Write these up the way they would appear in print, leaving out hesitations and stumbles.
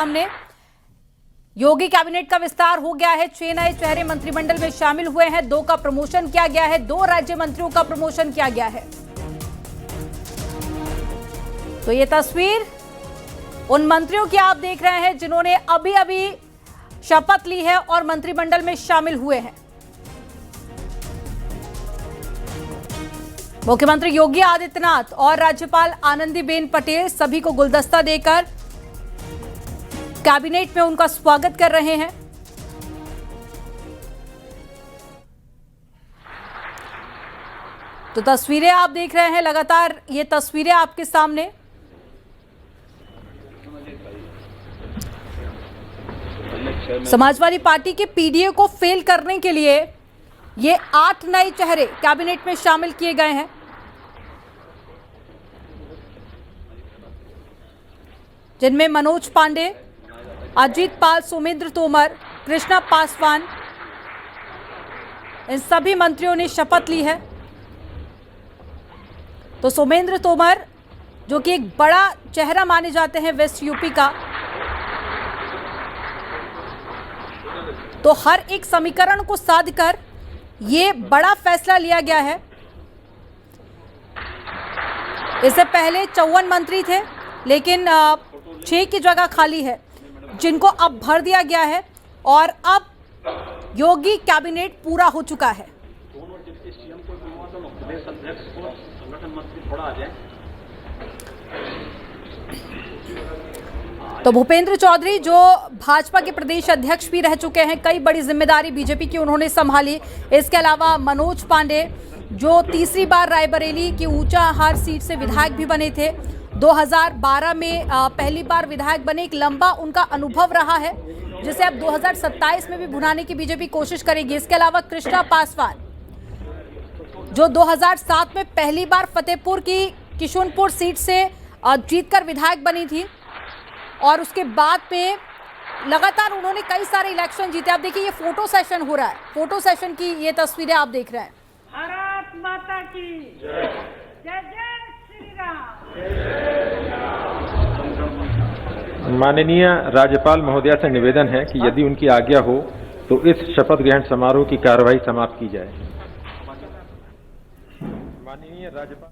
सामने योगी कैबिनेट का विस्तार हो गया है। 6 नए चेहरे मंत्रिमंडल में शामिल हुए हैं। 2 का प्रमोशन किया गया है, 2 राज्य मंत्रियों का प्रमोशन किया गया है। तो ये तस्वीर उन मंत्रियों की आप देख रहे हैं जिन्होंने अभी अभी शपथ ली है और मंत्रिमंडल में शामिल हुए हैं। मुख्यमंत्री योगी आदित्यनाथ और राज्यपाल आनंदीबेन पटेल सभी को गुलदस्ता देकर कैबिनेट में उनका स्वागत कर रहे हैं। तो तस्वीरें आप देख रहे हैं, लगातार ये तस्वीरें आपके सामने। समाजवादी पार्टी के पीडीए को फेल करने के लिए ये 8 नए चेहरे कैबिनेट में शामिल किए गए हैं। जिनमें मनोज पांडे, अजीत पाल, सोमेंद्र तोमर, कृष्णा पासवान, इन सभी मंत्रियों ने शपथ ली है। तो सोमेंद्र तोमर जो कि एक बड़ा चेहरा माने जाते हैं वेस्ट यूपी का, तो हर एक समीकरण को साध कर ये बड़ा फैसला लिया गया है। इससे पहले 54 मंत्री थे, लेकिन 6 की जगह खाली है, जिनको अब भर दिया गया है और अब योगी कैबिनेट पूरा हो चुका है। तो भूपेंद्र चौधरी जो भाजपा के प्रदेश अध्यक्ष भी रह चुके हैं, कई बड़ी जिम्मेदारी बीजेपी की उन्होंने संभाली। इसके अलावा मनोज पांडे जो तीसरी बार रायबरेली की ऊंचाहार सीट से विधायक भी बने थे, 2012 में पहली बार विधायक बने। एक लंबा उनका अनुभव रहा है जिसे अब 2027 में भी भुनाने की बीजेपी कोशिश करेगी। इसके अलावा कृष्णा पासवान जो 2007 में पहली बार फतेहपुर की किशुनपुर सीट से जीतकर विधायक बनी थी और उसके बाद में लगातार उन्होंने कई सारे इलेक्शन जीते। आप देखिए ये फोटो सेशन हो रहा है, फोटो सेशन की ये तस्वीरें आप देख रहे हैं। भारत माता की जय, जय जय श्री राम। माननीय राज्यपाल महोदया से निवेदन है कि यदि उनकी आज्ञा हो तो इस शपथ ग्रहण समारोह की कार्यवाही समाप्त की जाए। माननीय राज्यपाल।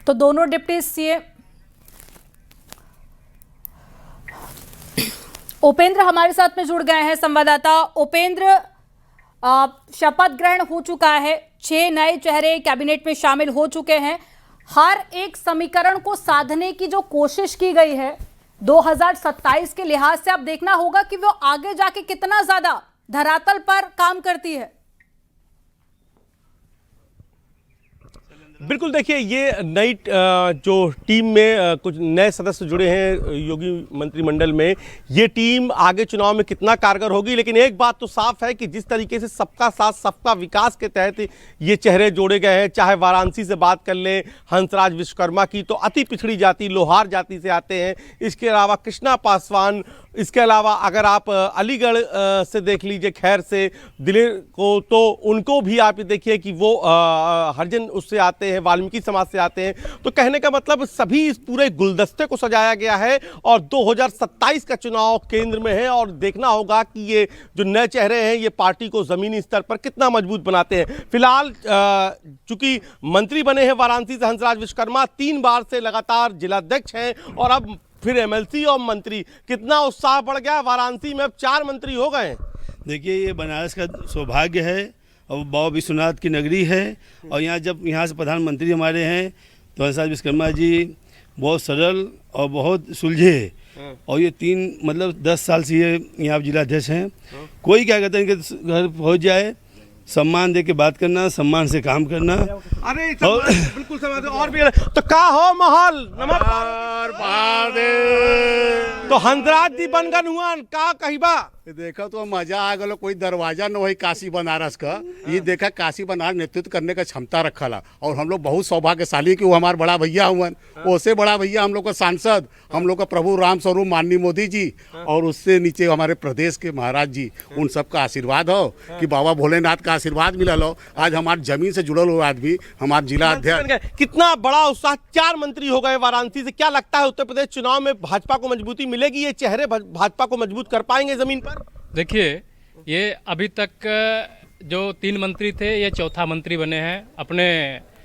तो दोनों डिप्टी सीएम उपेंद्र हमारे साथ में जुड़ गए हैं, संवाददाता उपेंद्र। शपथ ग्रहण हो चुका है, 6 नए चेहरे कैबिनेट में शामिल हो चुके हैं। हर एक समीकरण को साधने की जो कोशिश की गई है 2027 के लिहाज से, अब देखना होगा कि वो आगे जाके कितना ज्यादा धरातल पर काम करती है। बिल्कुल, देखिए ये नई जो टीम में कुछ नए सदस्य जुड़े हैं योगी मंत्रिमंडल में, ये टीम आगे चुनाव में कितना कारगर होगी। लेकिन एक बात तो साफ है कि जिस तरीके से सबका साथ सबका विकास के तहत ये चेहरे जोड़े गए हैं, चाहे वाराणसी से बात कर लें हंसराज विश्वकर्मा की, तो अति पिछड़ी जाति लोहार जाति से आते हैं। इसके अलावा कृष्णा पासवान, इसके अलावा अगर आप अलीगढ़ से देख लीजिए, खैर से दिल्ली को, तो उनको भी आप देखिए कि वो हरिजन उससे आते हैं, वाल्मीकि समाज से आते हैं। तो कहने का मतलब सभी इस पूरे गुलदस्ते को सजाया गया है और 2027 का चुनाव केंद्र में है और देखना होगा कि ये जो नए चेहरे हैं ये पार्टी को जमीनी स्तर पर कितना मजबूत बनाते हैं। फिलहाल चूंकि मंत्री बने हैं वाराणसी से हंसराज विश्वकर्मा, 3 बार से लगातार जिलाध्यक्ष हैं और अब फिर एमएलसी और मंत्री, कितना उत्साह बढ़ गया। वाराणसी में अब 4 मंत्री हो गए हैं। देखिए ये बनारस का सौभाग्य है और बाबा विश्वनाथ की नगरी है और यहाँ जब यहाँ से प्रधानमंत्री हमारे हैं तो हंसराज विश्वकर्मा जी बहुत सरल और बहुत सुलझे और ये 3 मतलब 10 साल से ये यहाँ जिलाध्यक्ष हैं। कोई क्या कहते हैं कि घर पहुँच जाए, सम्मान दे के बात करना, सम्मान से काम करना। अरे बिल्कुल समझ। और भी तो का हो माहौल नमस्कार। तो हंसराज जी बनगन हुआ का कहिबा देखा तो मजा आ गलो, कोई दरवाजा न वही काशी बनारस का। ये देखा काशी बनारस नेतृत्व करने का क्षमता रखला, और हम लोग बहुत सौभाग्यशाली कि वो हमारे बड़ा भैया हुआ, उससे बड़ा भैया हम लोग का सांसद, हम लोग का प्रभु राम स्वरूप माननीय मोदी जी, और उससे नीचे हमारे प्रदेश के महाराज जी, उन सब का आशीर्वाद हो कि बाबा भोलेनाथ का आशीर्वाद मिला लो। आज हमारे जमीन से जुड़ल हुआ आदमी हमारे जिला अध्यक्ष। कितना बड़ा उत्साह, 4 मंत्री हो गए वाराणसी से। क्या लगता है उत्तर प्रदेश चुनाव में भाजपा को मजबूती मिलेगी? ये चेहरे भाजपा को मजबूत कर पाएंगे जमीन पर? देखिए, ये अभी तक जो 3 मंत्री थे, ये चौथा मंत्री बने हैं। अपने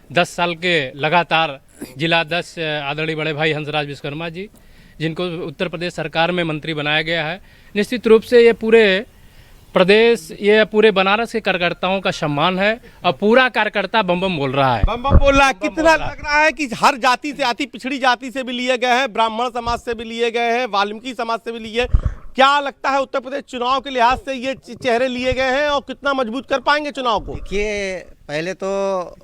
10 साल के लगातार जिला अध्यक्ष आदरणीय बड़े भाई हंसराज विश्वकर्मा जी, जिनको उत्तर प्रदेश सरकार में मंत्री बनाया गया है। निश्चित रूप से ये पूरे प्रदेश, ये पूरे बनारस के कार्यकर्ताओं का सम्मान है, और पूरा कार्यकर्ता बम बम बोल रहा है। बम बम बोल रहा है। कितना लग रहा है कि हर जाति से, अति पिछड़ी जाति से भी लिए गए हैं, ब्राह्मण समाज से भी लिए गए हैं, वाल्मीकि समाज से भी लिए। क्या लगता है उत्तर प्रदेश चुनाव के लिहाज से ये चेहरे लिए गए हैं, और कितना मजबूत कर पाएंगे चुनाव को? देखिए, पहले तो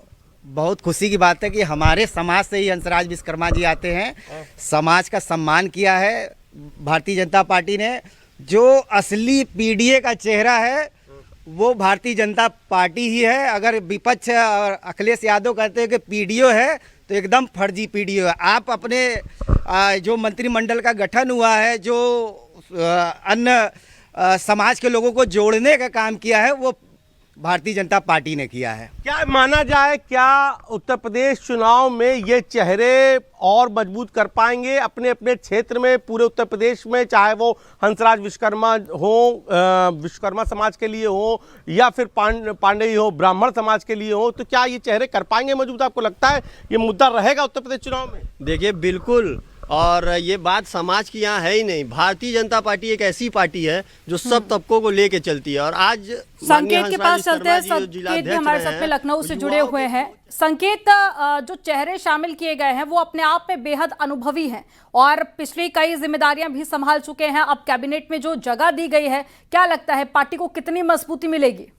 बहुत खुशी की बात है कि हमारे समाज से ही हंसराज विश्वकर्मा जी आते हैं। समाज का सम्मान किया है भारतीय जनता पार्टी ने। जो असली पीडीए का चेहरा है वो भारतीय जनता पार्टी ही है। अगर विपक्ष और अखिलेश यादव कहते हैं कि पीडीओ है, तो एकदम फर्जी पीडीओ है। आप अपने जो मंत्रिमंडल का गठन हुआ है, जो अन्य समाज के लोगों को जोड़ने का काम किया है, वो भारतीय जनता पार्टी ने किया है। क्या माना जाए, क्या उत्तर प्रदेश चुनाव में ये चेहरे और मजबूत कर पाएंगे अपने अपने क्षेत्र में, पूरे उत्तर प्रदेश में, चाहे वो हंसराज विश्वकर्मा हो, विश्वकर्मा समाज के लिए हो, या फिर पांडे हो, ब्राह्मण समाज के लिए हो? तो क्या ये चेहरे कर पाएंगे मजबूत? आपको लगता है ये मुद्दा रहेगा उत्तर प्रदेश चुनाव में? देखिए, बिल्कुल। और ये बात समाज की यहाँ है ही नहीं। भारतीय जनता पार्टी एक ऐसी पार्टी है जो सब तबकों को लेके चलती है। और आज संकेत के पास चलते हैं। संकेत भी हमारे साथ में लखनऊ से जुड़े हुए हैं। संकेत, जो चेहरे शामिल किए गए हैं वो अपने आप में बेहद अनुभवी हैं, और पिछली कई जिम्मेदारियां भी संभाल चुके हैं। अब कैबिनेट में जो जगह दी गई है, क्या लगता है पार्टी को कितनी मजबूती मिलेगी?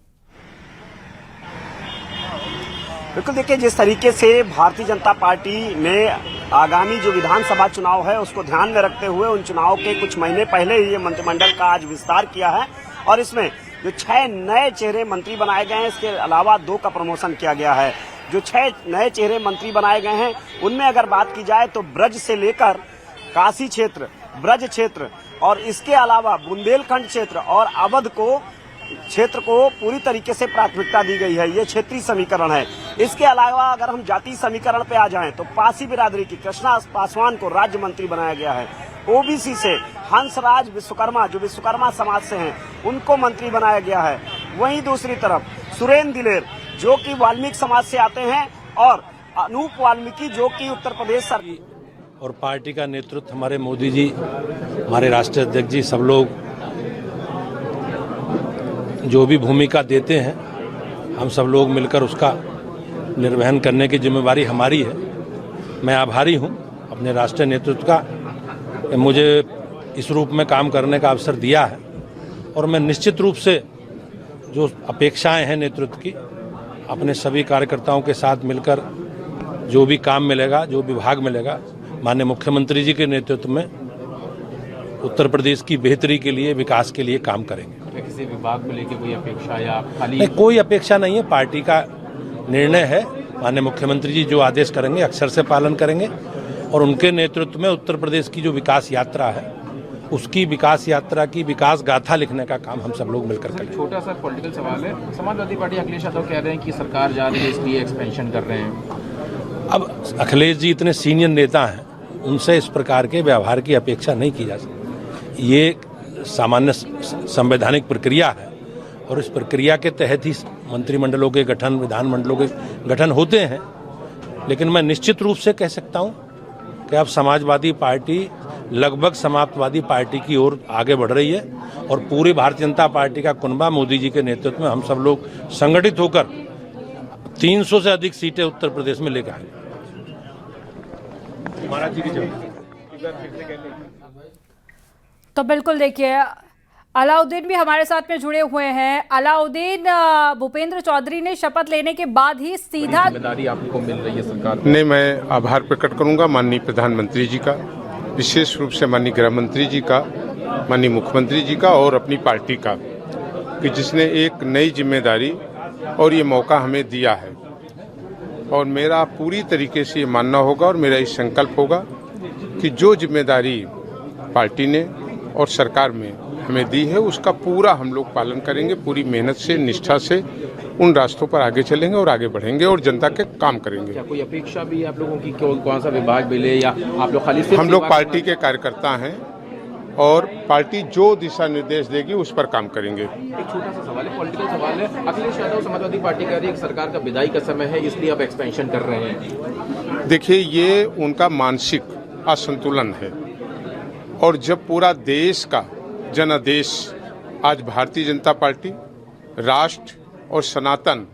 बिल्कुल, देखिए, जिस तरीके से भारतीय जनता पार्टी ने आगामी जो विधानसभा चुनाव है उसको ध्यान में रखते हुए उन चुनाव के कुछ महीने पहले ही ये मंत्रिमंडल का आज विस्तार किया है, और इसमें जो 6 नए चेहरे मंत्री बनाए गए हैं, इसके अलावा 2 का प्रमोशन किया गया है। जो 6 नए चेहरे मंत्री बनाए गए हैं उनमें अगर बात की जाए तो ब्रज से लेकर काशी क्षेत्र, ब्रज क्षेत्र, और इसके अलावा बुंदेलखंड क्षेत्र और अवध को क्षेत्र को पूरी तरीके से प्राथमिकता दी गई है। ये क्षेत्रीय समीकरण है। इसके अलावा अगर हम जातीय समीकरण पे आ जाएं तो पासी बिरादरी की कृष्णा पासवान को राज्य मंत्री बनाया गया है। ओबीसी से हंसराज विश्वकर्मा, जो विश्वकर्मा समाज से हैं, उनको मंत्री बनाया गया है। वहीं दूसरी तरफ सुरेंद्र दिलेर, जो कि वाल्मीकि समाज से आते हैं, और अनूप वाल्मीकि, जो कि उत्तर प्रदेश सरकार और पार्टी का नेतृत्व हमारे मोदी जी, हमारे राष्ट्रीय अध्यक्ष जी, सब लोग जो भी भूमिका देते हैं, हम सब लोग मिलकर उसका निर्वहन करने की जिम्मेवारी हमारी है। मैं आभारी हूं अपने राष्ट्रीय नेतृत्व का, मुझे इस रूप में काम करने का अवसर दिया है, और मैं निश्चित रूप से जो अपेक्षाएं हैं नेतृत्व की, अपने सभी कार्यकर्ताओं के साथ मिलकर जो भी काम मिलेगा, जो विभाग मिलेगा, माननीय मुख्यमंत्री जी के नेतृत्व में उत्तर प्रदेश की बेहतरी के लिए, विकास के लिए काम करेंगे। किसी विभाग को लेकर कोई अपेक्षा या खाली? नहीं, कोई अपेक्षा नहीं है। पार्टी का निर्णय है, माननीय मुख्यमंत्री जी जो आदेश करेंगे अक्षर से पालन करेंगे, और उनके नेतृत्व में उत्तर प्रदेश की जो विकास यात्रा है, उसकी विकास यात्रा की विकास गाथा लिखने का काम हम सब लोग मिलकर करेंगे। छोटा सा पॉलिटिकल सवाल है, समाजवादी पार्टी अखिलेश यादव कह रहे हैं कि सरकार जा रही है, इसलिए एक्सपेंशन कर रहे हैं। अब अखिलेश जी इतने सीनियर नेता हैं, उनसे इस प्रकार के व्यवहार की अपेक्षा नहीं की जा सकती। ये सामान्य संवैधानिक प्रक्रिया है, और इस प्रक्रिया के तहत ही मंत्रिमंडलों के गठन, विधानमंडलों के गठन होते हैं। लेकिन मैं निश्चित रूप से कह सकता हूं कि अब समाजवादी पार्टी लगभग समाप्तवादी पार्टी की ओर आगे बढ़ रही है, और पूरी भारतीय जनता पार्टी का कुनबा मोदी जी के नेतृत्व में हम सब लोग संगठित होकर 300 से अधिक सीटें उत्तर प्रदेश में लेकर आएंगे। महाराज जी की तो बिल्कुल, देखिए, अलाउद्दीन भी हमारे साथ में जुड़े हुए हैं। अलाउद्दीन, भूपेंद्र चौधरी ने शपथ लेने के बाद ही सीधा जिम्मेदारी आपको मिल रही है सरकार? नहीं, मैं आभार प्रकट करूंगा माननीय प्रधानमंत्री जी का, विशेष रूप से माननीय गृह मंत्री जी का, माननीय मुख्यमंत्री जी का और अपनी पार्टी का कि जिसने एक नई जिम्मेदारी और ये मौका हमें दिया है। और मेरा पूरी तरीके से ये मानना होगा और मेरा ये संकल्प होगा कि जो जिम्मेदारी पार्टी ने और सरकार में हमें दी है उसका पूरा हम लोग पालन करेंगे, पूरी मेहनत से, निष्ठा से उन रास्तों पर आगे चलेंगे और आगे बढ़ेंगे और जनता के काम करेंगे। क्या कोई अपेक्षा भी आप लोगों की कौन सा विभाग मिले या आप लोग खाली हम लोग पार्टी के कार्यकर्ता हैं और पार्टी जो दिशा निर्देश देगी उस पर काम करेंगे। एक छोटा सा सवाल है, पॉलिटिकल सवाल है। अखिलेश यादव समाजवादी पार्टी कह रही है कि सरकार का विदाई का समय है, इसलिए आप एक्सपेंशन कर रहे हैं। देखिए, ये उनका मानसिक असंतुलन है और जब पूरा देश का जनादेश आज भारतीय जनता पार्टी, राष्ट्र और सनातन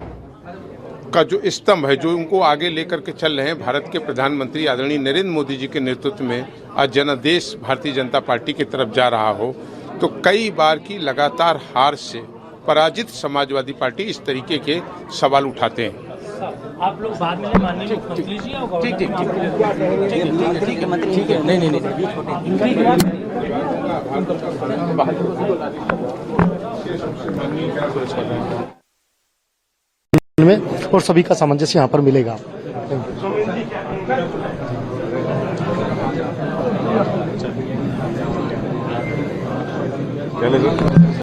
का जो स्तंभ है, जो उनको आगे लेकर के चल रहे हैं, भारत के प्रधानमंत्री आदरणीय नरेंद्र मोदी जी के नेतृत्व में आज जनादेश भारतीय जनता पार्टी की तरफ जा रहा हो, तो कई बार की लगातार हार से पराजित समाजवादी पार्टी इस तरीके के सवाल उठाते हैं। आप लोग बाद में माननीय मुख्यमंत्री जी और ठीक है नहीं में और सभी का सामंजस्य यहाँ पर मिलेगा।